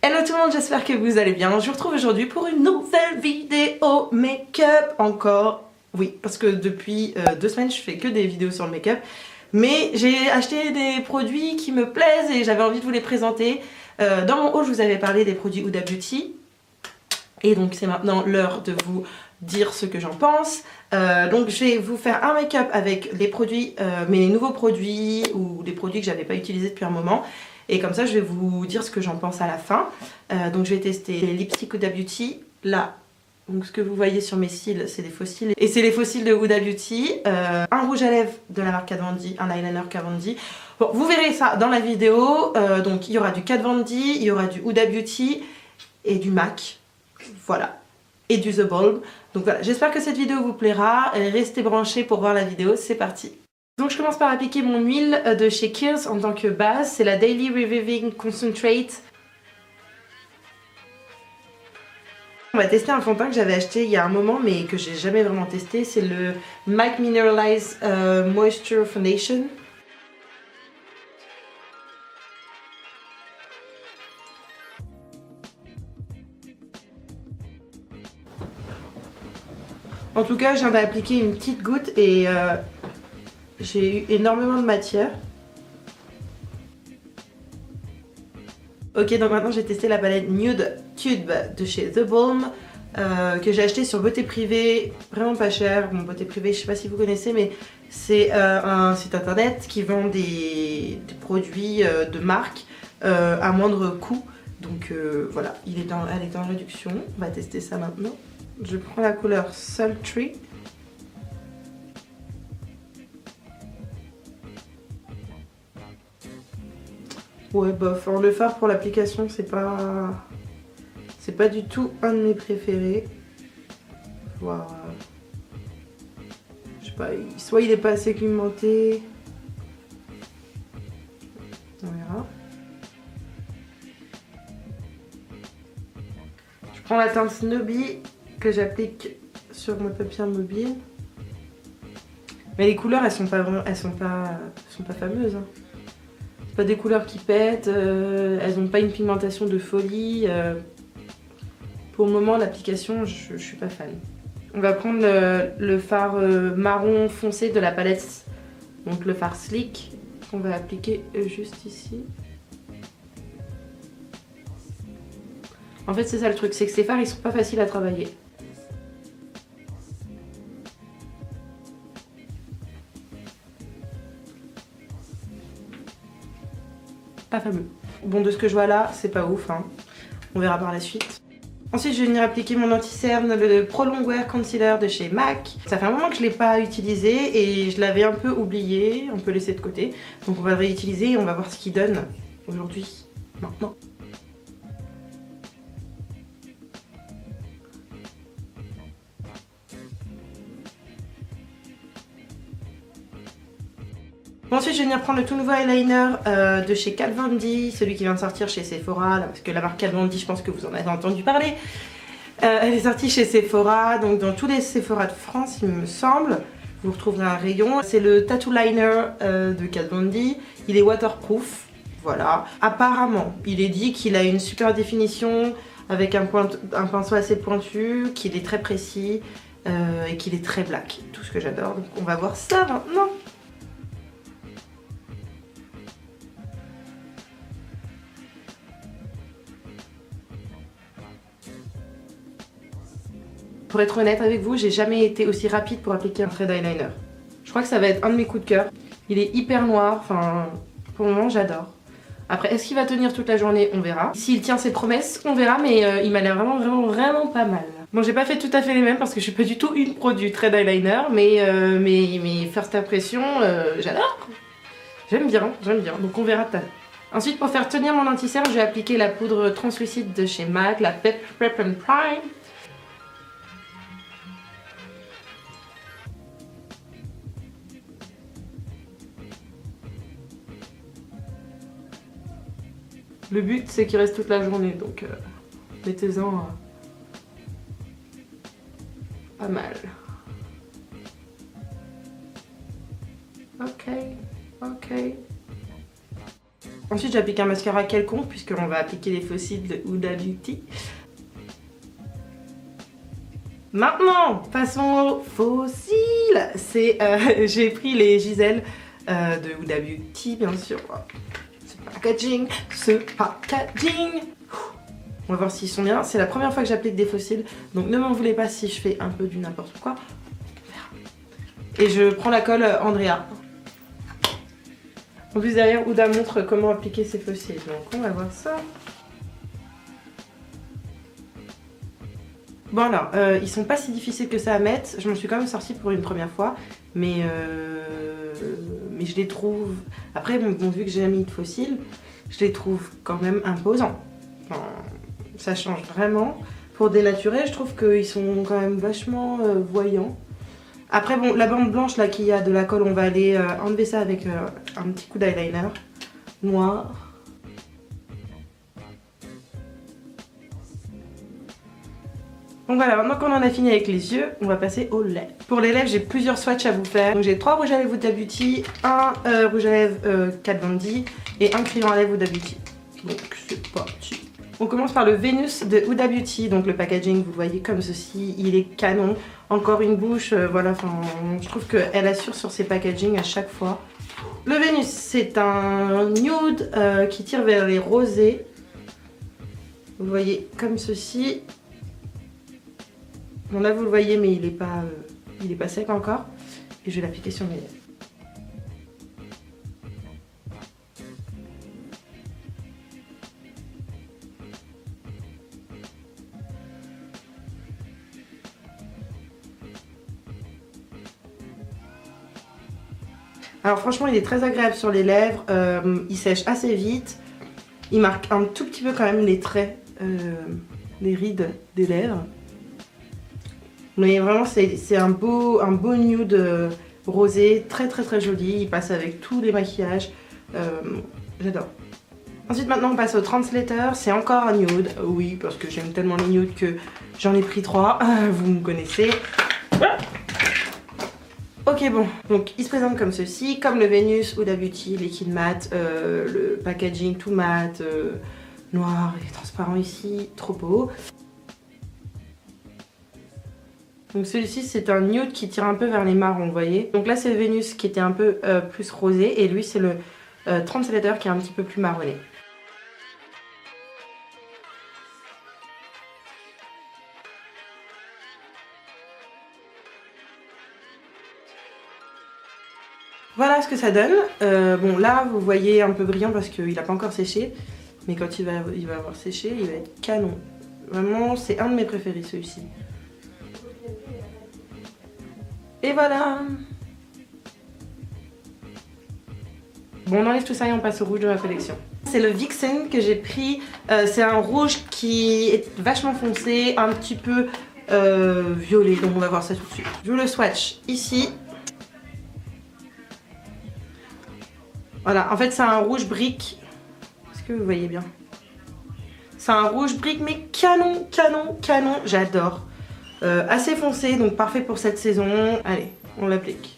Hello tout le monde, j'espère que vous allez bien. Je vous retrouve aujourd'hui pour une nouvelle vidéo make-up encore. Oui, parce que depuis 2 semaines je fais que des vidéos sur le make-up. Mais j'ai acheté des produits qui me plaisent et j'avais envie de vous les présenter. Dans mon haul je vous avais parlé des produits Huda Beauty. Et donc c'est maintenant l'heure de vous dire ce que j'en pense. Donc je vais vous faire un make-up avec les produits, mes nouveaux produits ou des produits que j'avais pas utilisés depuis un moment. Et comme ça je vais vous dire ce que j'en pense à la fin. Donc je vais tester les lipsticks Huda Beauty. Là, donc ce que vous voyez sur mes cils, c'est des faux cils. Et c'est les faux cils de Huda Beauty. Un rouge à lèvres de la marque Kat Von D, un eyeliner Kat Von D. Bon, vous verrez ça dans la vidéo. Donc il y aura du Kat Von D, il y aura du Huda Beauty et du MAC. Voilà. Et du The Balm. Donc voilà, j'espère que cette vidéo vous plaira. Restez branchés pour voir la vidéo, c'est parti. Donc je commence par appliquer mon huile de chez Kiehl's en tant que base. C'est la Daily Reviving Concentrate. On va tester un fond de teint que j'avais acheté il y a un moment mais que j'ai jamais vraiment testé. C'est le MAC Mineralize Moisture Foundation. En tout cas, je viens d'appliquer une petite goutte et j'ai eu énormément de matière. Ok, donc maintenant j'ai testé la palette Nude Tube de chez The Balm que j'ai acheté sur Beauté Privée, vraiment pas cher. Bon, Beauté Privée, je sais pas si vous connaissez, mais c'est un site internet qui vend des produits de marque à moindre coût. Donc voilà, elle est en réduction. On va tester ça maintenant. Je prends la couleur Sultry. Ouais, bof. Le fard pour l'application, c'est pas du tout un de mes préférés. Voir, je sais pas, soit il est pas assez pigmenté. On verra. Je prends la teinte Snobby que j'applique sur mon papier mobile. Mais les couleurs, elles sont pas fameuses. Hein. C'est pas des couleurs qui pètent, elles n'ont pas une pigmentation de folie. Pour le moment, l'application, je suis pas fan. On va prendre le fard marron foncé de la palette, donc le fard Sleek, qu'on va appliquer juste ici. En fait, c'est ça le truc, c'est que ces fards, ils sont pas faciles à travailler. Pas fameux. Bon, de ce que je vois là, c'est pas ouf, hein. On verra par la suite. Ensuite, je vais venir appliquer mon anti-cerne, le Pro Longwear Concealer de chez MAC. Ça fait un moment que je ne l'ai pas utilisé et je l'avais un peu oublié, un peu laissé de côté. Donc on va le réutiliser et on va voir ce qu'il donne aujourd'hui, maintenant. Ensuite, je vais venir prendre le tout nouveau eyeliner de chez Kat Von D, celui qui vient de sortir chez Sephora, là, parce que la marque Kat Von D, je pense que vous en avez entendu parler. Elle est sortie chez Sephora, donc dans tous les Sephora de France, il me semble. Vous retrouverez un rayon. C'est le Tattoo Liner de Kat Von D. Il est waterproof, voilà. Apparemment, il est dit qu'il a une super définition avec un pinceau assez pointu, qu'il est très précis et qu'il est très black. Tout ce que j'adore. Donc on va voir ça maintenant. Pour être honnête avec vous, j'ai jamais été aussi rapide pour appliquer un trait d'eyeliner. Je crois que ça va être un de mes coups de cœur. Il est hyper noir, enfin pour le moment j'adore. Après, est-ce qu'il va tenir toute la journée? On verra. S'il tient ses promesses, on verra, mais il m'a l'air vraiment pas mal. Bon, j'ai pas fait tout à fait les mêmes parce que je suis pas du tout une pro du trait d'eyeliner, mais mes first impressions, j'adore. J'aime bien, donc on verra tout à l'heure. Ensuite, pour faire tenir mon anti-cerne, je vais appliquer la poudre translucide de chez MAC, la Prep and Prime. Le but c'est qu'il reste toute la journée, donc mettez-en pas mal. Ok. Ensuite j'applique un mascara quelconque puisqu'on va appliquer les fossiles de Huda Beauty. Maintenant, passons aux fossiles. J'ai pris les Gisèle de Huda Beauty, bien sûr. Ce packaging. On va voir s'ils sont bien. C'est la première fois que j'applique des fossiles, donc ne m'en voulez pas si je fais un peu du n'importe quoi. Et je prends la colle Andrea. En plus derrière, Huda montre comment appliquer ses fossiles, donc on va voir ça. Bon alors, ils sont pas si difficiles que ça à mettre, je m'en suis quand même sortie pour une première fois, mais je les trouve... Après, bon, vu que j'ai mis de fossiles, je les trouve quand même imposants. Enfin, ça change vraiment. Pour dénaturer, je trouve qu'ils sont quand même vachement voyants. Après, bon, la bande blanche là qu'il y a de la colle, on va aller enlever ça avec un petit coup d'eyeliner noir. Donc voilà, maintenant qu'on en a fini avec les yeux, on va passer aux lèvres. Pour les lèvres, j'ai plusieurs swatchs à vous faire. Donc j'ai 3 rouges à lèvres Huda Beauty, un rouge à lèvres Kat Von D et un crayon à lèvres Huda Beauty. Donc c'est parti. On commence par le Vénus de Huda Beauty. Donc le packaging, vous le voyez comme ceci, il est canon. Encore une bouche, voilà, enfin, je trouve qu'elle assure sur ses packaging à chaque fois. Le Vénus, c'est un nude qui tire vers les rosés. Vous le voyez comme ceci. Bon là vous le voyez mais il est pas sec encore. Et je vais l'appliquer sur mes lèvres. Alors franchement il est très agréable sur les lèvres, il sèche assez vite. Il marque un tout petit peu quand même les traits, les rides des lèvres. Mais vraiment c'est un beau nude rosé, très joli, il passe avec tous les maquillages, j'adore. Ensuite maintenant on passe au Translator, c'est encore un nude, oui parce que j'aime tellement les nudes que j'en ai pris 3, vous me connaissez. Ok bon, donc il se présente comme ceci, comme le Vénus Huda Beauty, liquide mat, le packaging tout mat, noir et transparent ici, trop beau. Donc celui-ci c'est un nude qui tire un peu vers les marrons, vous voyez. Donc là c'est le Vénus qui était un peu plus rosé et lui c'est le Translator qui est un petit peu plus marronné. Voilà ce que ça donne. Bon là vous voyez un peu brillant parce qu'il n'a pas encore séché. Mais quand il va avoir séché, il va être canon. Vraiment c'est un de mes préférés celui-ci. Et voilà. Bon on enlève tout ça et on passe au rouge de ma collection. C'est le Vixen que j'ai pris. C'est un rouge qui est vachement foncé, un petit peu violet. Donc on va voir ça tout de suite. Je vous le swatch ici. Voilà, en fait c'est un rouge brique. Est-ce que vous voyez bien? C'est un rouge brique mais canon, j'adore. Assez foncé, donc parfait pour cette saison. Allez, on l'applique.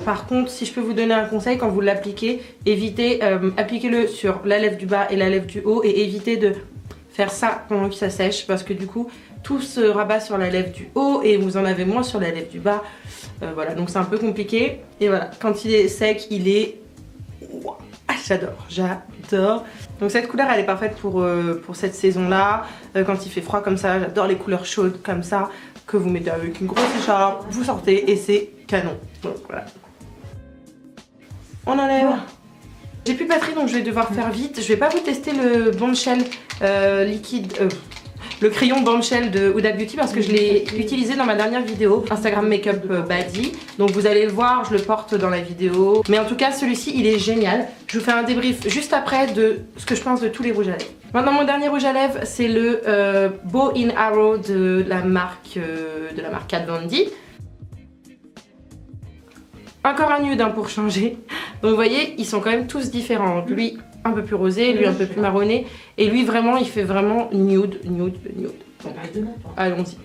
Par contre, si je peux vous donner un conseil, quand vous l'appliquez, évitez, appliquez-le sur la lèvre du bas et la lèvre du haut et évitez de faire ça pendant que ça sèche parce que du coup, tout se rabat sur la lèvre du haut et vous en avez moins sur la lèvre du bas. Voilà, donc c'est un peu compliqué. Et voilà, quand il est sec, il est... Ah, j'adore. Donc cette couleur, elle est parfaite pour cette saison-là. Quand il fait froid comme ça, j'adore les couleurs chaudes comme ça, que vous mettez avec une grosse écharpe, vous sortez et c'est canon. Donc voilà. On enlève. J'ai plus de batterie donc je vais devoir faire vite. Je vais pas vous tester le Bombshell liquide, le crayon Bombshell de Huda Beauty parce que je l'ai utilisé dans ma dernière vidéo Instagram Makeup Baddie. Donc vous allez le voir, je le porte dans la vidéo. Mais en tout cas celui-ci il est génial. Je vous fais un débrief juste après de ce que je pense de tous les rouges à lèvres. Maintenant mon dernier rouge à lèvres c'est le Bow in Arrow de la marque Kat Von D. Encore un nude hein, pour changer. Donc vous voyez, ils sont quand même tous différents. Lui un peu plus rosé, lui un peu plus marronné. Et lui vraiment, il fait vraiment nude. Donc, allons-y.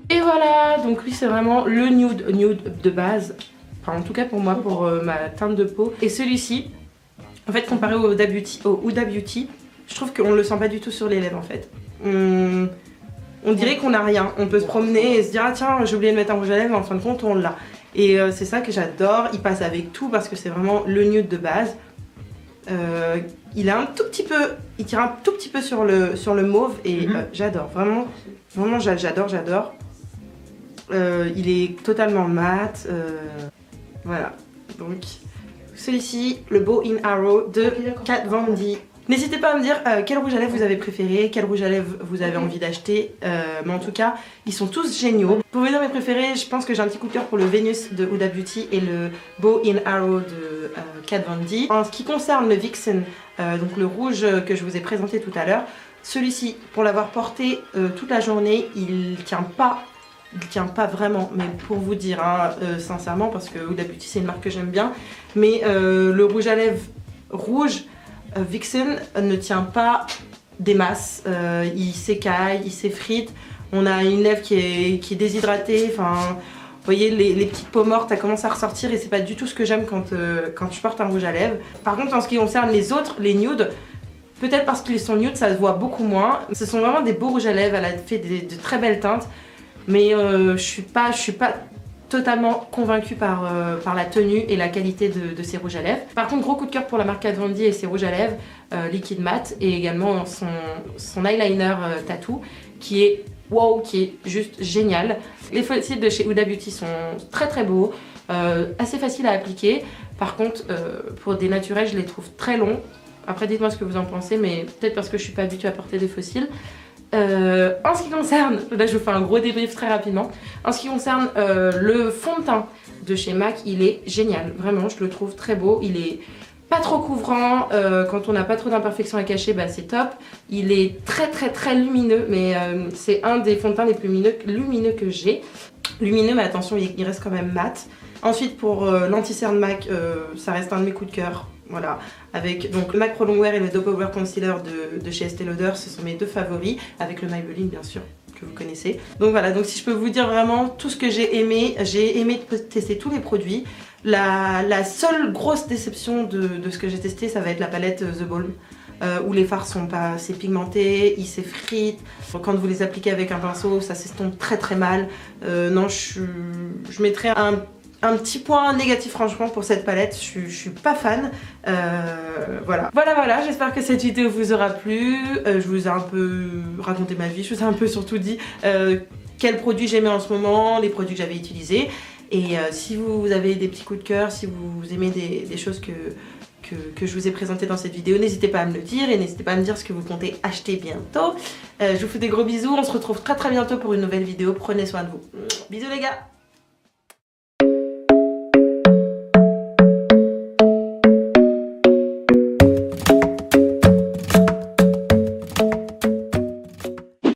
Et voilà, donc lui c'est vraiment le nude de base. Enfin en tout cas pour moi, pour ma teinte de peau. Et celui-ci, en fait comparé au Huda Beauty, je trouve qu'on le sent pas du tout sur les lèvres en fait. On dirait qu'on a rien, on peut se promener et se dire ah tiens j'ai oublié de mettre un rouge à lèvres mais en fin de compte on l'a. Et c'est ça que j'adore, il passe avec tout parce que c'est vraiment le nude de base. Il a un tout petit peu, il tire un tout petit peu sur le mauve et j'adore, vraiment j'adore. Il est totalement mat, voilà. Donc celui-ci, le Bow in Arrow de Kat Von D. N'hésitez pas à me dire quel rouge à lèvres vous avez préféré, quel rouge à lèvres vous avez envie d'acheter, mais en tout cas ils sont tous géniaux. Pour vous dire mes préférés, je pense que j'ai un petit coup de cœur pour le Venus de Huda Beauty et le Bow in Arrow de Kat Von D. En ce qui concerne le Vixen, donc le rouge que je vous ai présenté tout à l'heure, celui-ci pour l'avoir porté toute la journée, il tient pas vraiment, mais pour vous dire sincèrement, parce que Huda Beauty c'est une marque que j'aime bien, mais le rouge à lèvres rouge Vixen ne tient pas des masses, il s'écaille, il s'effrite, on a une lèvre qui est déshydratée, enfin vous voyez les petites peaux mortes, ça commence à ressortir et c'est pas du tout ce que j'aime quand je porte un rouge à lèvres. Par contre en ce qui concerne les autres, les nudes, peut-être parce qu'ils sont nudes ça se voit beaucoup moins, ce sont vraiment des beaux rouges à lèvres, elle a fait de très belles teintes, mais je suis pas totalement convaincue par la tenue et la qualité de ces rouges à lèvres. Par contre, gros coup de cœur pour la marque Kat Von D et ses rouges à lèvres liquide mat et également son eyeliner tattoo qui est wow, qui est juste génial. Les fossiles de chez Huda Beauty sont très très beaux, assez faciles à appliquer. Par contre, pour des naturels, je les trouve très longs. Après, dites-moi ce que vous en pensez, mais peut-être parce que je suis pas habituée à porter des fossiles. En ce qui concerne, là je vous fais un gros débrief très rapidement. En ce qui concerne le fond de teint de chez MAC, il est génial, vraiment je le trouve très beau, il est pas trop couvrant, quand on n'a pas trop d'imperfections à cacher, bah, c'est top. Il est très lumineux, mais c'est un des fonds de teint les plus lumineux que j'ai. Lumineux mais attention il reste quand même mat. Ensuite pour l'anti-cerne MAC, ça reste un de mes coups de cœur. Voilà, avec donc le MAC Pro Longwear et le Doe Power Concealer de chez Estée Lauder, ce sont mes deux favoris, avec le Maybelline bien sûr, que vous connaissez. Donc voilà, donc si je peux vous dire vraiment tout ce que j'ai aimé tester tous les produits. La seule grosse déception de ce que j'ai testé, ça va être la palette The Balm. Où les fards sont pas assez pigmentés, ils s'effritent. Quand vous les appliquez avec un pinceau, ça s'estompe très mal. Non, je mettrais un petit point négatif franchement pour cette palette, je suis pas fan. Voilà, j'espère que cette vidéo vous aura plu. Je vous ai un peu raconté ma vie, je vous ai un peu surtout dit quels produits j'aimais en ce moment, les produits que j'avais utilisés. Et si vous avez des petits coups de cœur, si vous aimez des choses que je vous ai présentées dans cette vidéo, n'hésitez pas à me le dire et n'hésitez pas à me dire ce que vous comptez acheter bientôt. Je vous fais des gros bisous, on se retrouve très bientôt pour une nouvelle vidéo, prenez soin de vous. Bisous les gars!